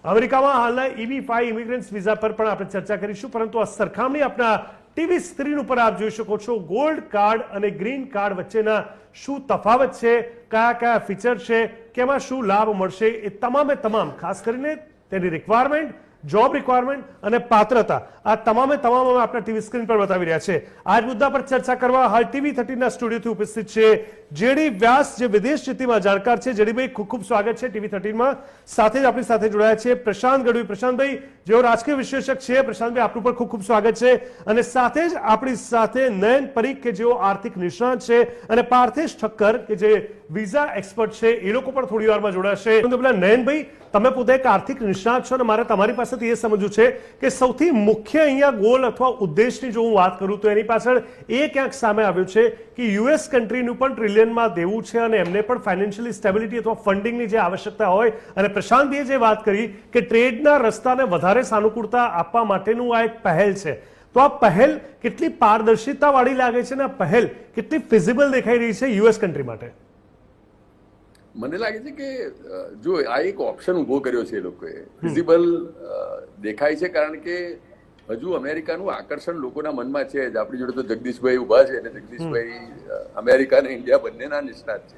અમેરિકામાં હાલના EB-5 immigrants visa પર પણ આપણે ચર્ચા કરીશું, પરંતુ આ સરખામણી આપણા ટીવી સ્ક્રીન ઉપર આપ જોઈ શકો છો. ગોલ્ડ કાર્ડ અને ગ્રીન કાર્ડ વચ્ચેના શું તફાવત છે, કયા કયા ફીચર છે, કેમાં શું લાભ મળશે, એ તમામે તમામ, ખાસ કરીને તેની રિક્વાયરમેન્ટ, જોબ રિક્વાયરમેન્ટ અને પાત્રતા, આ તમામે તમામ અમે આપણા ટીવી સ્ક્રીન પર બતાવી રહ્યા છે. આ જ મુદ્દા પર ચર્ચા કરવા હાલ TV13ના સ્ટુડિયોથી ઉપસ્થિત છે જેડી વ્યાસ, જે વિદેશ નીતિમાં જાણકાર છે. જેડીભાઈ, ખૂબ ખૂબ સ્વાગત છે TV13માં. સાથે જ આપણી સાથે જોડાયા છે પ્રશાંત ગઢવી. પ્રશાંતભાઈ, જેઓ રાજકીય વિશ્લેષક છે. પ્રશાંતભાઈ, આપનું પણ ખૂબ ખૂબ સ્વાગત છે. અને સાથે જ આપણી સાથે નયન પરીખ, કે જેઓ આર્થિક નિષ્ણાત છે, અને પાર્થેશ ઠક્કર, કે જે વિઝા એક્સપર્ટ છે. એ લોકો પણ થોડી વારમાં જોડાશે. નયનભાઈ, તમે પોતે એક આર્થિક નિષ્ણાત છો, અને મારે તમારી પાસેથી એ સમજવું છે કે સૌથી મુખ્ય અહીંયા ગોલ અથવા ઉદ્દેશની જો હું વાત કરું તો એની પાછળ એ ક્યાંક સામે આવ્યું છે કે US કન્ટ્રીનું પણ ટ્રિલિયનમાં દેવું છે, અને એમને પણ ફાઇનાન્શિયલી સ્ટેબિલિટી અથવા ફંડિંગની જે આવશ્યકતા હોય, અને પ્રશાંતભાઈએ જે વાત કરી કે ટ્રેડના રસ્તાને વધારે સાનુકૂળતા આપવા માટેનું આ એક પહેલ છે, તો આ પહેલ કેટલી પારદર્શિતાવાળી લાગે છે, અને આ પહેલ કેટલી ફિઝિબલ દેખાઈ રહી છે US કન્ટ્રી માટે? મને લાગે છે કે જો આ એક ઓપ્શન ઉભો કર્યો છે એ લોકોએ, ફિઝિબલ દેખાય છે, કારણ કે હજુ અમેરિકાનું આકર્ષણ લોકોના મનમાં છે જ. આપણી જોડે તો જગદીશભાઈ ઉભા છે, અને જગદીશભાઈ અમેરિકા અને ઇન્ડિયા બંનેના નિષ્ણાત છે.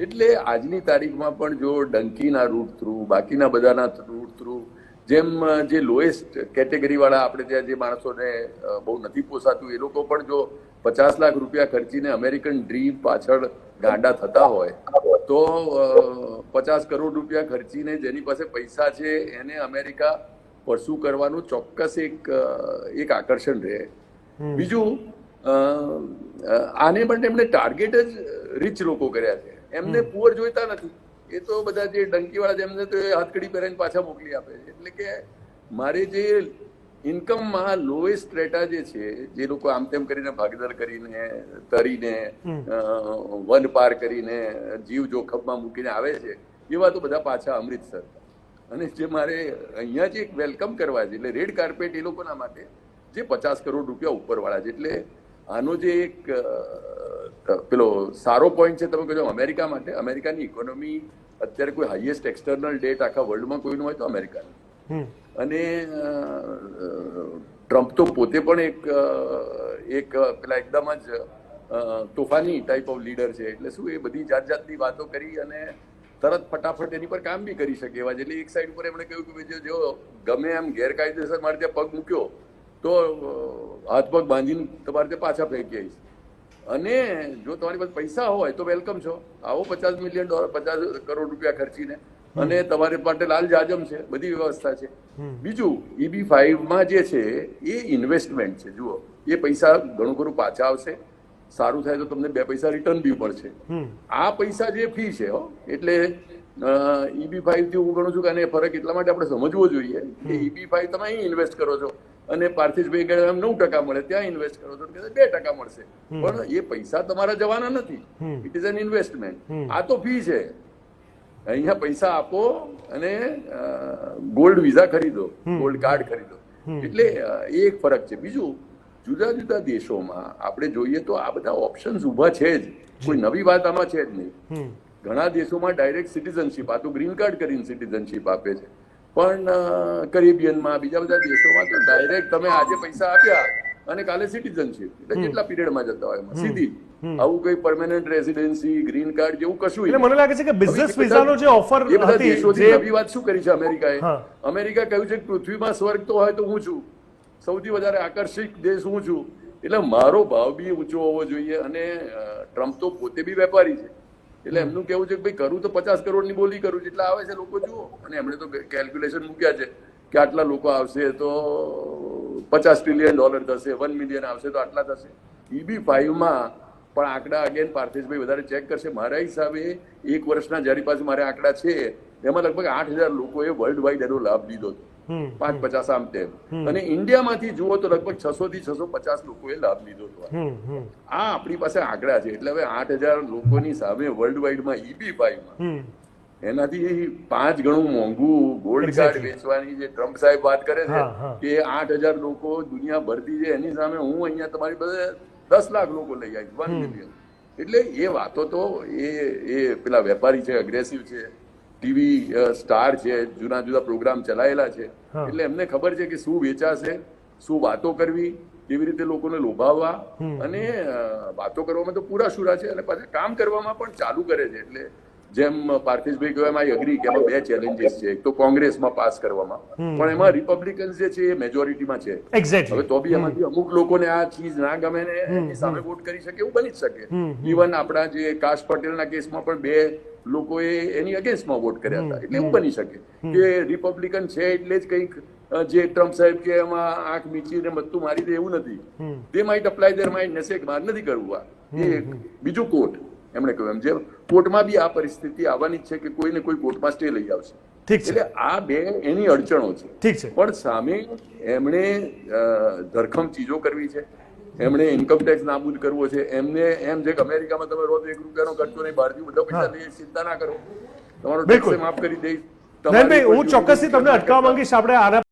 એટલે આજની તારીખમાં પણ જો ડંકીના રૂટ થ્રુ, બાકીના બધાના રૂટ થ્રુ, જેમ જે લોએસ્ટ કેટેગરી વાળા આપણે ત્યાં જે માણસોને બહુ નથી પોસાતું, એ લોકો પણ જો 50 લાખ રૂપિયા ખર્ચીને અમેરિકન ડ્રીમ પાછળ ગાંડા થતા હોય, તો 50 કરોડ રૂપિયા ખર્ચીને જેની પાસે પૈસા છે એને અમેરિકા પરસુ કરવાનું ચોક્કસ એક આકર્ષણ રહે. બીજું, આને પણ એમને ટાર્ગેટ જ રીચ લોકો કર્યા છે, એમને પુઅર જોઈતા નથી. એ તો બધા જે ડંકીવાળા છે એમને તો હાથકડી પહેરીને પાછા મોકલી આપે છે. એટલે કે મારે જે ઇન્કમમાં લોએસ્ટ સ્ટ્રેટા જે છે, જે લોકો આમ તેમ કરીને ભાગીદાર કરીને, તરીને, વન પાર કરીને, જીવ જોખમમાં મૂકીને આવે છે, એવા તો બધા પાછા અમૃતસર. અને જે મારે અહીંયા જે એક વેલકમ કરવા છે, એટલે રેડ કાર્પેટ એ લોકોના માટે જે 50 કરોડ રૂપિયા ઉપરવાળા છે. એટલે આનો જે એક પેલો સારો પોઈન્ટ છે, તમે કહો અમેરિકા માટે, અમેરિકાની ઇકોનોમી અત્યારે કોઈ હાઈએસ્ટ એક્સટર્નલ ડેટ આખા વર્લ્ડમાં કોઈનું હોય તો અમેરિકાનું. અને ટ્રમ્પ તો પોતે પણ એક પેલા એકદમ જ તોફાની ટાઈપ ઓફ લીડર છે. એટલે શું, એ બધી જાત જાતની વાતો કરી અને તરત ફટાફટ એની પર કામ બી કરી શકે એવા. એટલે એક સાઈડ પર એમણે કહ્યું કે જો ગમે એમ ગેરકાયદેસર મારે ત્યાં પગ મૂક્યો તો હાથ પગ બાંધીને તમારે ત્યાં પાછા ફેંકી આવીશ, અને જો તમારી પાસે પૈસા હોય તો વેલકમ છો, આવો $50 મિલિયન, 50 કરોડ રૂપિયા ખર્ચીને, અને તમારે માટે લાલ જાજમ છે, બધી વ્યવસ્થા છે. બીજું, EB-5માં જે છે એ ઇન્વેસ્ટમેન્ટ છે. જુઓ, એ પૈસા ઘણું ખરું પાછા આવશે, સારું થાય તો તમને 2 પૈસા રિટર્ન બી મળશે. આ પૈસા જે ફી છે, એટલે EB-5 થી હું ગણું છું કે આને ફરક એટલા માટે આપણે સમજવો જોઈએ કે EB-5 તમે અહીં ઇન્વેસ્ટ કરો છો, અને પાર્થિશભાઈ કહે 9% મળે, ત્યાં ઇન્વેસ્ટ કરો છો 2% મળશે, પણ એ પૈસા તમારા જવાના નથી. It is an investment. આ તો ફી છે. અહીંયા પૈસા આપો અને ગોલ્ડ વિઝા ખરીદો, ગોલ્ડ કાર્ડ ખરીદો. એટલે એ એક ફરક છે. બીજું, જુદા જુદા દેશોમાં આપણે જોઈએ તો આ બધા ઓપ્શન્સ ઊભા છે જ, કોઈ નવી વાત આમાં છે જ નહીં. ઘણા દેશોમાં ડાયરેક્ટ સિટીઝનશીપ, આ તો ગ્રીન કાર્ડ કરીને સિટીઝનશીપ આપે છે, પણ કરેબિયનમાં, બીજા બધા દેશોમાં તો ડાયરેક્ટ તમે આજે પૈસા આપ્યા અને કાલે સિટીઝનશીપ, એટલે કેટલા પીરિયડમાં જતા હોય એમાં સીધી. આવું કોઈ પરમેનન્ટ રેસિડેન્સી, ગ્રીન કાર્ડ જેવું કશું. એટલે મને લાગે છે કે બિઝનેસ વિઝાનો જે ઓફર એ બધા દેશોથી નવી વાત શું કરી છે અમેરિકાએ? અમેરિકા કહ્યું છે કે પૃથ્વીમાં સ્વર્ગ તો હોય તો હું છું, સૌથી વધારે આકર્ષિત દેશ હું છું, એટલે મારો ભાવ બી ઊંચો હોવો જોઈએ. અને ટ્રમ્પ તો પોતે બી વેપારી છે, એટલે એમનું કેવું છે કે ભાઈ કરું તો 50 કરોડની બોલી કરું, જેટલા આવે છે લોકો જુઓ. અને એમણે તો કેલ્ક્યુલેશન મૂક્યા છે કે આટલા લોકો આવશે તો $50 ટ્રિલિયન થશે, 1 મિલિયન આવશે તો આટલા થશે. EB-5માં પણ આંકડા અગેન પાર્થિશભાઈ વધારે ચેક કરશે. મારા હિસાબે 1 વર્ષના જરી પાસે મારે આંકડા છે, એમાં લગભગ 8000 લોકોએ વર્લ્ડ વાઇડ એનો લાભ લીધો હતો, 550 આમ તેમ. અને ઇન્ડિયામાંથી જુઓ તો લગભગ 600 થી 650 લોકોએ લાભ લીધો હતો. આ આપણી પાસે આંકડા છે. એટલે હવે 8000 લોકોની સામે વર્લ્ડ વાઇડમાં EB-5માં એનાથી 5 ગણું મોંઘું ગોલ્ડ કાર્ડ વેચવાની જે ટ્રમ્પ સાહેબ વાત કરે છે કે 8000 લોકો દુનિયાભરથી છે, એની સામે હું અહીંયા તમારી પાસે 10 લાખ લોકો લઈ આવીશ, 1 મિલિયન. એટલે એ વાતો તો એ પેલા વેપારી છે, અગ્રેસિવ છે, ટીવી સ્ટાર છે, જૂના જુદા પ્રોગ્રામ ચલાયેલા છે, એટલે એમને ખબર છે કે શું વેચાશે, શું વાતો કરવી, કેવી રીતે લોકોને લોભાવવા, અને વાતો કરવામાં તો પૂરા શુરા છે અને પાછા કામ કરવામાં પણ ચાલુ કરે છે. એટલે જેમ પાર્થિશભાઈ કહ્યું એમ આઈ અગ્રી કે એમાં બે ચેલેન્જીસ છે. એક તો કોંગ્રેસમાં પાસ કરવામાં, પણ એમાં રિપબ્લિકન્સ જે છે એ મેજોરિટીમાં છે. એક્ઝેક્ટલી. હવે તો બી એમાંથી અમુક લોકોને આ ચીજ ના ગમે ને એની સામે વોટ કરી શકે એવું બની જ શકે. ઇવન આપણા જે કાશ પટેલના કેસમાં પણ બે લોકોએ એની અગેન્સ્ટમાં વોટ કર્યા હતા. એટલે એવું બની શકે કે રિપબ્લિકન છે એટલે જ કંઈક જે ટ્રમ્પ સાહેબ કે એમાં આંખ મીચીને મત્તું મારી દે એવું નથી. દે માઇટ અપ્લાય ધેર માઇન્ડ ને સે કે મારે નથી કરવું આ. એ બીજું કોર્ટ એમણે કહ્યું એમ જે કોર્ટમાં બી આ પરિસ્થિતિ આવવાની જ છે કે કોઈને કોઈ કોર્ટમાં સ્ટે લઈ આવશે. એટલે આ બે એની અડચણો છે. ઠીક છે. પણ સામે એમણે ધરખમ ચીજો કરવી છે, એમણે ઇન્કમ ટેક્સ નાબૂદ કરવો છે, એમને એમ છે કે અમેરિકામાં તમે રોજ ₹1 ખર્ચો નહીં, બહારથી બધા પૈસા લઈએ, ચિંતા ના કરો, તમારો ટેક્સ માફ કરી દઈશ. હું ચોક્કસથી તમને અટકાવવા માંગીશ. આપણે આના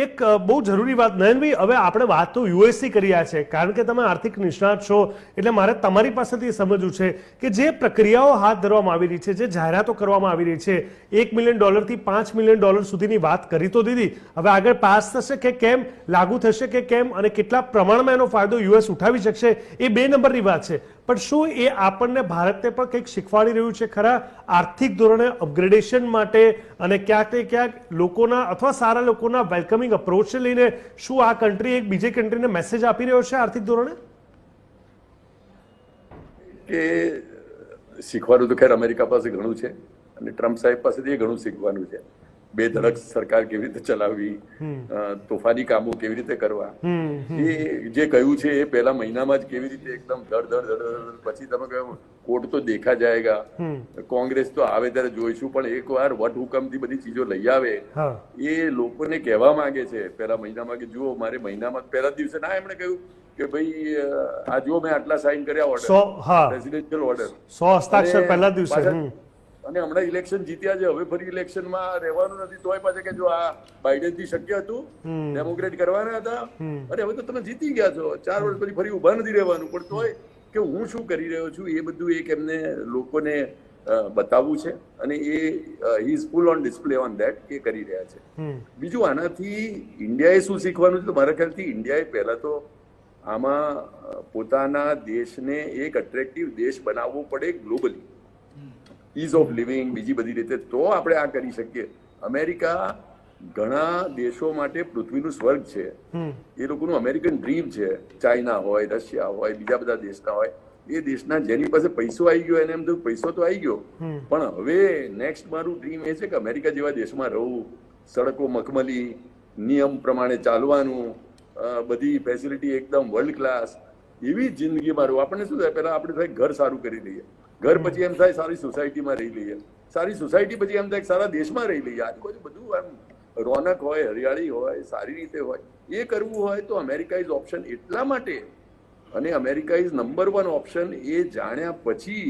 એક બહુ જરૂરી વાત નયનભાઈ, હવે આપણે વાત તો યુએસથી કરી રહ્યા છે, કારણ કે તમે આર્થિક નિષ્ણાત છો, એટલે મારે તમારી પાસેથી સમજવું છે કે જે પ્રક્રિયાઓ હાથ ધરવામાં આવી રહી છે, જે જાહેરાતો કરવામાં આવી રહી છે, $1 મિલિયન થી $5 મિલિયન સુધીની વાત કરી તો દીધી, હવે આગળ પાસ થશે કે કેમ, લાગુ થશે કે કેમ, અને કેટલા પ્રમાણમાં એનો ફાયદો યુએસ ઉઠાવી શકશે, એ 2 નંબરની વાત છે. પણ શું એ આપણને ભારતને પણ કંઈક શીખવાડી રહ્યું છે ખરા આર્થિક ધોરણે અપગ્રેડેશન માટે, અને ક્યાંક ને ક્યાંક લોકોના અથવા સારા લોકોના વેલકમિંગ અપ્રોચને લઈને શું આ કન્ટ્રી એક બીજી કન્ટ્રીને મેસેજ આપી રહ્યો છે આર્થિક ધોરણે? કે શીખવાનું તો ખેર અમેરિકા પાસે ઘણું છે અને ટ્રમ્પ સાહેબ પાસેથી ઘણું શીખવાનું છે. બે ધડક સરકાર કેવી રીતે ચલાવવી, તોફાની કામો કેવી રીતે કરવા, એ જે કહ્યું છે એ પહેલા મહિનામાં જ કેવી રીતે એકદમ ધડ, પછી તમે કહ્યું કોર્ટ તો દેખા જાયગા, કોંગ્રેસ તો આવે ત્યારે જોઈશું, પણ એકવાર વટ હુકમથી બધી ચીજો લઈ આવે એ લોકોને કહેવા માંગે છે પહેલા મહિનામાં કે જુઓ મારે મહિનામાં પહેલા દિવસે ના એમણે કહ્યું કે ભાઈ આ જુઓ મેં આટલા સાઇન કર્યા ઓર્ડર, પ્રેસિડેન્શિયલ ઓર્ડર, 100 હસ્તાક્ષર પહેલા દિવસે, અને હમણાં ઇલેક્શન જીત્યા છે, હવે ફરી ઇલેક્શનમાં રહેવાનું નથી, તોય પાછા કે જો આ બાઇડન થી શક્ય હતું, ડેમોક્રેટ કરવાના હતા, અરે હવે તો તમે જીતી ગયા છો, 4 વર્ષ પછી ફરી ઉભા નથી રહેવાનું, પણ તોય કે હું શું કરી રહ્યો છું એ બધું એક એમને લોકોને બતાવવું છે, અને એ he is full on display on that કે કરી રહ્યા છે. બીજું આનાથી ઇન્ડિયાએ શું શીખવાનું છે? તો મારા ખ્યાલથી ઇન્ડિયાએ પહેલા તો આમાં પોતાના દેશને એક અટ્રેક્ટિવ દેશ બનાવવો પડે ગ્લોબલી, ઇઝ ઓફ લિવિંગ, બીજી બધી રીતે, તો આપણે આ કરી શકીએ. અમેરિકા ઘણા દેશો માટે પૃથ્વીનું સ્વર્ગ છે, એ લોકોનું અમેરિકન ડ્રીમ છે. ચાઇના હોય, રશિયા હોય, બીજા બધા દેશના હોય, એ દેશના જેની પાસે પૈસો આવી ગયો એને એમ તો પૈસો તો આવી ગયો, પણ હવે નેક્સ્ટ મારું ડ્રીમ એ છે કે અમેરિકા જેવા દેશમાં રહું, સડકો મખમલી, નિયમ પ્રમાણે ચાલવાનું, બધી ફેસિલિટી એકદમ વર્લ્ડ ક્લાસ, એવી જિંદગી મારું. આપણને શું થાય, પહેલા આપણે થાય ઘર સારું કરી લઈએ, ઘર પછી એમ થાય સારી સોસાયટીમાં રહી લઈએ, સારી સોસાયટી પછી એમ થાય સારા દેશમાં રહી લઈએ, આજુબાજુ બધું એમ રોનક હોય, હરિયાળી હોય, સારી રીતે હોય. એ કરવું હોય તો અમેરિકા ઇઝ ઓપ્શન એટલા માટે, અને America is number 1 option A જાણ્યા પછી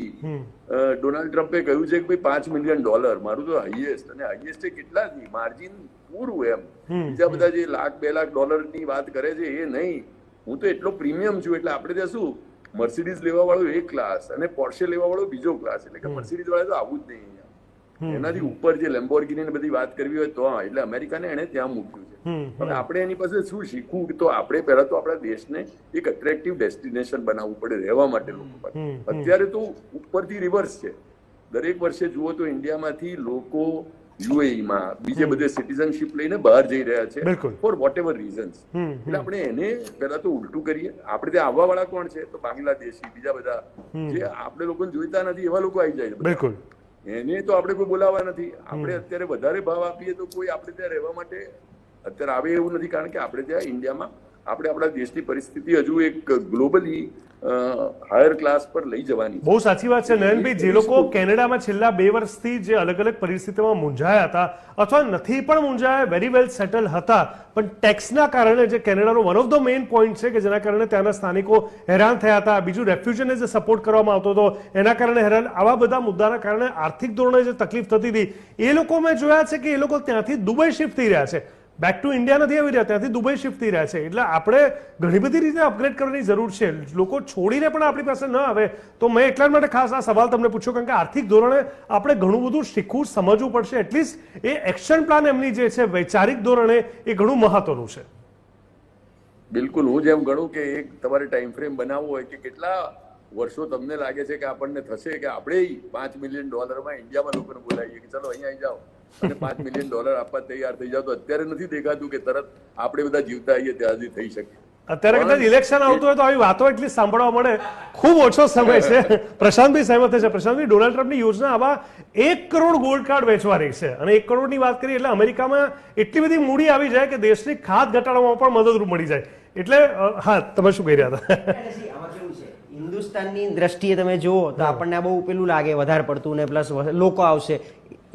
ડોનાલ્ડ ટ્રમ્પે કહ્યું છે કે ભાઈ $5 મિલિયન મારું તો હાઈએસ્ટ, અને હાઈએસ્ટ કેટલા માર્જિન પૂરું એમ, બીજા બધા જે $1-2 લાખ ની વાત કરે છે એ નહીં, હું તો એટલો પ્રીમિયમ છું. એટલે આપણે ત્યાં શું મર્સિડીઝ લેવા વાળો એક ક્લાસ અને પોર્શે લેવા વાળો બીજો ક્લાસ, એટલે કે મર્સિડીઝ વાળા તો આવું જ નહીં, એનાથી ઉપર જે લેમ્બોર્ગિની બધી વાત કરવી હોય તો, એટલે અમેરિકાને એને ત્યાં મૂક્યું છે. હવે આપણે એની પાસે શું શીખવું? તો આપણે પહેલા તો આપણા દેશને એક અટ્રેક્ટિવ ડેસ્ટિનેશન બનાવવું પડે રહેવા માટે લોકો પાસે. અત્યારે તો ઉપરથી રિવર્સ છે, દરેક વર્ષે જુઓ તો ઇન્ડિયામાંથી લોકો યુએઈમાં બીજે બધે સિટીઝનશીપ લઈને બહાર જઈ રહ્યા છે ફોર વોટ એવર રીઝન્સ. એટલે આપણે એને પહેલા તો ઉલટું કરીએ. આપણે ત્યાં આવવા વાળા કોણ છે? તો બાંગ્લાદેશી, બીજા બધા જે આપણે લોકોને જોઈતા નથી એવા લોકો આવી જાય. બિલકુલ, એને તો આપણે કોઈ બોલાવવા નથી. આપણે અત્યારે વધારે ભાવ આપીએ તો કોઈ આપણે ત્યાં રહેવા માટે અત્યારે આવે એવું નથી, કારણ કે આપણે ત્યાં ઇન્ડિયામાં આપણે આપણા દેશની પરિસ્થિતિ હજુ એક ગ્લોબલી હાયર ક્લાસ પર લઈ જવાની. બહુ સાચી વાત છે નયનભાઈ. જે લોકો કેનેડામાં છેલ્લા 2 વર્ષથી જે અલગ અલગ પરિસ્થિતિમાં મૂંઝાયા હતા, અથવા નથી પણ મૂંઝાયા, વેરી વેલ સેટલ હતા, પણ ટેક્સના કારણે, જે કેનેડાનો one of the main point છે કે જેના કારણે ત્યાંના સ્થાનિકો હેરાન થયા હતા, બીજું રેફ્યુજીને જે સપોર્ટ કરવામાં આવતો હતો એના કારણે હેરાન, આવા બધા મુદ્દાના કારણે આર્થિક ધોરણે જે તકલીફ થતી હતી, એ લોકો મેં જોયા છે કે એ લોકો ત્યાંથી દુબઈ શિફ્ટ થઈ રહ્યા છે. બેક ટુ ઇન્ડિયા નથી આવી રહ્યા, ત્યાંથી દુબઈ શિફ્ટ થઈ રહ્યા છે. એટલે આપણે ઘણી બધી રીતે અપગ્રેડ કરવાની જરૂર છે. લોકો છોડીને પણ આપણી પાસે ન આવે. તો મેં એટલા માટે ખાસ આ સવાલ તમને પૂછ્યો, કારણ કે આર્થિક ધોરણે આપણે ઘણું બધું શીખવું, સમજવું પડશે. એટલીસ્ટ એ એક્શન પ્લાન એમની જે છે વૈચારિક ધોરણે એ ઘણું મહત્વનું છે. બિલકુલ, હું જેમ ગણું કે એક તમારે ટાઈમ ફ્રેમ બનાવવો હોય કે કેટલા વર્ષો તમને લાગે છે કે આપણને થશે કે આપણે $5 મિલિયન ઇન્ડિયામાં લોકોને બોલાવીએ કે ચલો અહીંયા આવી જાઓ અને $5 મિલિયન આપવા તૈયાર થઈ જાવ. તો અત્યારે નથી દેખાતું કે તરત આપણે બધા જીવતા આવીએ ત્યાં સુધી થઈ શકે. અત્યારે કદાચ ઇલેક્શન આવતું હોય તો આવી વાતો એટલી સાંભળવા મળે. ખૂબ ઓછો સમય છે. પ્રશાંતભાઈ સહેમત છે. પ્રશાંતભાઈ, ડોનાલ્ડ ટ્રમ્પની યોજના આવા 1 કરોડ ગોલ્ડ કાર્ડ વેચવાની છે, અને 1 કરોડની વાત કરીએ એટલે અમેરિકામાં એટલી બધી મૂડી આવી જાય કે દેશની ખાદ્ય ઘટાડવામાં પણ મદદરૂપ મળી જાય. એટલે હા, તમે શું કહી રહ્યા હતા? હિન્દુસ્તાનની દ્રષ્ટિએ તમે જુઓ તો આપણને બહુ પેલું લાગે વધારે પડતું, ને પ્લસ લોકો આવશે.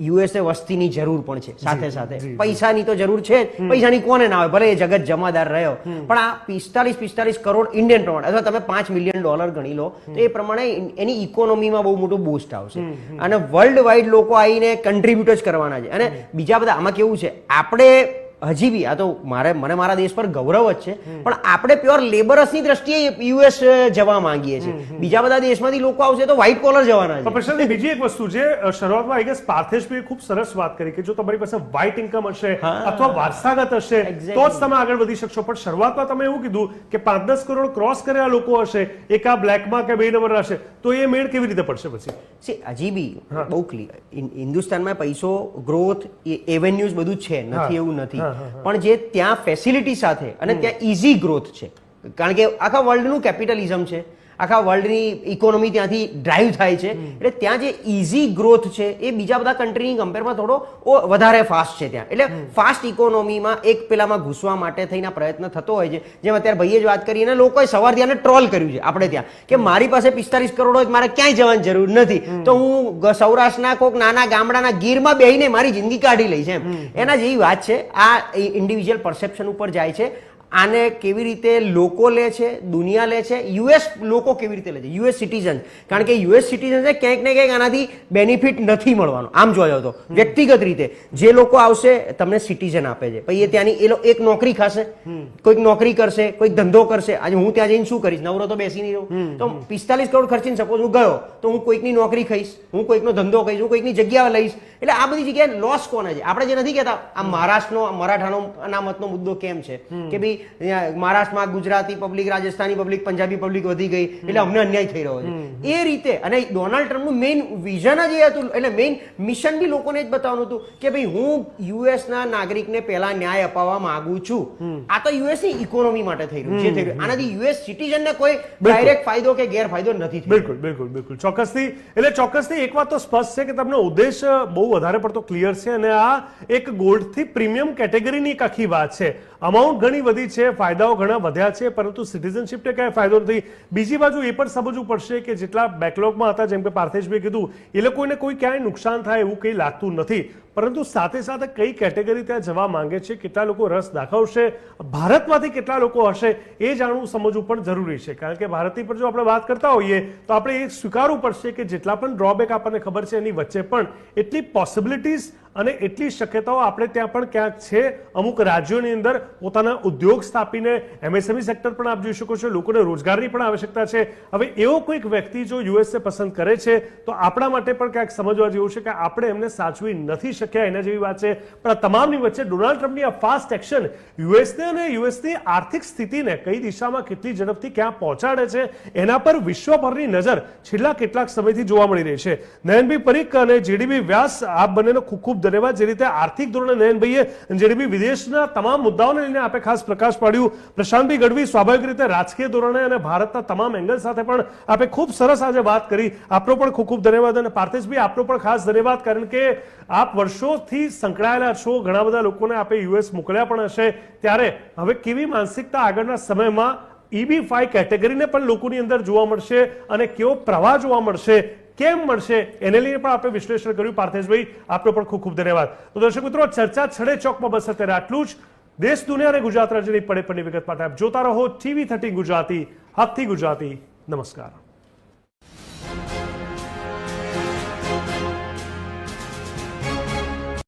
યુએસએ વસ્તીની જરૂર પણ છે, સાથે સાથે પૈસાની તો જરૂર છે. પૈસાની કોને ના હોય, ભલે એ જગત જમાદાર રહ્યો, પણ આ 45 કરોડ ઇન્ડિયન પ્રમાણે અથવા તમે $5 મિલિયન ગણી લો તો એ પ્રમાણે એની ઇકોનોમીમાં બહુ મોટું બૂસ્ટ આવશે. અને વર્લ્ડ વાઇડ લોકો આવીને કન્ટ્રીબ્યુટ જ કરવાના છે. અને બીજા બધા આમાં કેવું છે, આપણે હજી બી આ તો મને મારા દેશ પર ગૌરવ જ છે, પણ આપણે પ્યોર લેબરસની દ્રષ્ટિએ યુએસ જવા માંગીએ છીએ. બીજા બધા દેશમાંથી લોકો આવશે તો વ્હાઇટ કોલર જવાના છે. પ્રશાંત, બીજી એક વસ્તુ છે, શરૂઆતમાં આઈ ગેસ પાર્થેશભાઈએ ખૂબ સરસ વાત કરી કે જો તમારી પાસે વ્હાઇટ ઇન્કમ હશે અથવા વારસાગત હશે તો જ તમે આગળ વધી શકશો. પણ શરૂઆતમાં તમે એવું કીધું કે 5-10 કરોડ ક્રોસ કરેલા લોકો હશે, એક આ બ્લેકમાં કે 2 નંબર હશે, તો એ મેળ કેવી રીતે પડશે પછી? હજી બી બહુ ક્લિયર હિન્દુસ્તાનમાં પૈસો, ગ્રોથ, એવેન્યુઝ બધું છે, નથી એવું નથી. પણ જે ત્યાં ફેસિલિટી સાથે અને ત્યાં ઇઝી ગ્રોથ છે, કારણ કે આખા વર્લ્ડનું કેપિટલિઝમ છે, આખા વર્લ્ડની ઇકોનોમી ત્યાંથી ડ્રાઈવ થાય છે. એટલે ત્યાં જે ઇઝી ગ્રોથ છે એ બીજા બધા કન્ટ્રીની કમ્પેરમાં થોડો વધારે ફાસ્ટ છે ત્યાં. એટલે ફાસ્ટ ઇકોનોમીમાં એક પેલામાં ઘૂસવા માટે થઈને પ્રયત્ન થતો હોય છે. જેમ અત્યારે ભાઈએ જ વાત કરી, અને લોકોએ સવારથી આને ટ્રોલ કર્યું છે આપણે ત્યાં કે મારી પાસે 45 કરોડ હોય, મારે ક્યાંય જવાની જરૂર નથી, તો હું સૌરાષ્ટ્રના કોઈક નાના ગામડાના ગીરમાં બેહીને મારી જિંદગી કાઢી લઈશ એમ. એના જેવી વાત છે. આ ઇન્ડિવિજ્યુઅલ પરસેપ્શન ઉપર જાય છે. આને કેવી રીતે લોકો લે છે, દુનિયા લે છે, યુએસ લોકો કેવી રીતે લે છે, યુએસ સિટીઝન. કારણ કે યુએસ સિટીઝન ક્યાંક ને ક્યાંક આનાથી બેનિફિટ નથી મળવાનો. આમ જોવા જાવ તો વ્યક્તિગત રીતે જે લોકો આવશે તમને સિટીઝન આપે છે, પછી એ ત્યાંની એક નોકરી ખાશે, કોઈક નોકરી કરશે, કોઈક ધંધો કરશે. આજે હું ત્યાં જઈને શું કરીશ, નવરો તો બેસી નહીં રહું. તો 45 કરોડ ખર્ચીને સપોઝ હું ગયો તો હું કોઈકની નોકરી ખાઈશ, હું કોઈકનો ધંધો ખાઈશ, હું કોઈકની જગ્યા લઈશ. એટલે આ બધી જગ્યાએ લોસ કોને છે? આપણે જે નથી કહેતા આ મહારાષ્ટ્રનો મરાઠાનો અનામતનો મુદ્દો કેમ છે કે ભાઈ મહારાષ્ટ્રમાં Gujarati public, Rajasthani public, Punjabi public વધી ગઈ એટલે અમને અન્યાય થઈ રહ્યો છે. એ રીતે અને ડોનાલ્ડ ટ્રમ્પનું મેઇન વિઝન જ એ હતું, એટલે મેઇન મિશન બી લોકોને જ બતાવવાનું હતું કે ભાઈ હું યુએસના નાગરિકને પહેલા ન્યાય અપાવવા માંગુ છું. આ તો યુએસની ઇકોનોમી માટે થઈ રહ્યું જે થઈ રહ્યું. આનાથી યુએસ સિટીઝનને કોઈ ડાયરેક્ટ ફાયદો કે ગેરફાયદો નથી. બિલકુલ બિલકુલ બિલકુલ ચોક્કસથી. એટલે ચોક્કસથી એક વાત તો સ્પષ્ટ છે કે તમને ઉદ્દેશ બહુ વધારે પડતો ક્લિયર છે, અને આ એક ગોલ્ડથી પ્રીમિયમ કેટેગરીની એક આખી વાત છે. અમાઉન્ટ ઘણી વધી છે, ફાયદાઓ ઘણા વધ્યા છે, પરંતુ સિટીઝનશીપને ક્યાંય ફાયદો નથી. બીજી બાજુ એ પણ સમજવું પડશે કે જેટલા બેકલોગમાં હતા, જેમ કે પાર્થેશભાઈ કીધું, એ લોકોને કોઈ ક્યાંય નુકસાન થાય એવું કંઈ લાગતું નથી. પરંતુ સાથે સાથે કઈ કેટેગરી ત્યાં જવા માંગે છે, કેટલા લોકો રસ દાખવશે, ભારતમાંથી કેટલા લોકો હશે, એ જાણવું સમજવું પણ જરૂરી છે. કારણ કે ભારતની પર જો આપણે વાત કરતા હોઈએ તો આપણે એ સ્વીકારવું પડશે કે જેટલા પણ ડ્રોબેક આપણને ખબર છે એની વચ્ચે પણ એટલી પોસિબિલિટીઝ અને એટલી શક્યતાઓ આપણે ત્યાં પણ ક્યાંક છે. અમુક રાજ્યોની અંદર પોતાના ઉદ્યોગ સ્થાપીને એમએસએમઈ સેક્ટર પણ આપ જોઈ શકો છો, લોકોને રોજગારની પણ આવશ્યકતા છે. હવે એવો કોઈક વ્યક્તિ જો યુએસએ પસંદ કરે છે તો આપણા માટે પણ ક્યાંક સમજવા જેવું છે કે આપણે એમને સાચવી નથી શક્યા, એના જેવી વાત છે. પણ આ તમામની વચ્ચે ડોનાલ્ડ ટ્રમ્પની આ ફાસ્ટ એક્શન યુએસને અને યુએસની આર્થિક સ્થિતિને કઈ દિશામાં કેટલી ઝડપથી ક્યાં પહોંચાડે છે એના પર વિશ્વભરની નજર છેલ્લા કેટલાક સમયથી જોવા મળી રહી છે. નયનભાઈ પરીખ અને જેડીબી વ્યાસ, આપ બંનેનો ખૂબ ખૂબ ધન્યવાદ. જે રીતે આર્થિક ધોરણે નયનભાઈએ જેડીબી વિદેશના તમામ મુદ્દાઓને લઈને આપે ખાસ પ્રકાશ પાડ્યું, પ્રશાંતભાઈ ગઢવી સ્વાભાવિક રીતે રાજકીય ધોરણે અને ભારતના તમામ એંગલ સાથે પણ આપે ખૂબ સરસ આજે વાત કરી. આપનો પણ ખૂબ ખૂબ ધન્યવાદ. અને પાર્થેશભાઈ, આપનો પણ ખાસ ધન્યવાદ, કારણ કે આપ વર્ષોથી સંકળાયેલા છો, ઘણા બધા લોકોને આપે યુએસ મોકલ્યા પણ હશે. ત્યારે હવે કેવી માનસિકતા આગળના સમયમાં EB5 કેટેગરીને પણ લોકોની અંદર જોવા મળશે અને કેવો પ્રવાહ જોવા મળશે, કેમ મળશે, એને લઈને પણ આપણે વિશ્લેષણ કર્યું. પાર્થેશભાઈ, આપનો પણ ખૂબ ખૂબ ધન્યવાદ. તો દર્શક મિત્રો, ચર્ચા છડે ચોકમાં બસ અત્યારે આટલું જ. દેશ, દુનિયા અને ગુજરાત રાજ્યની પડે પડની વિગત માટે આપ જોતા રહો TV13 ગુજરાતી, હકથી ગુજરાતી. નમસ્કાર.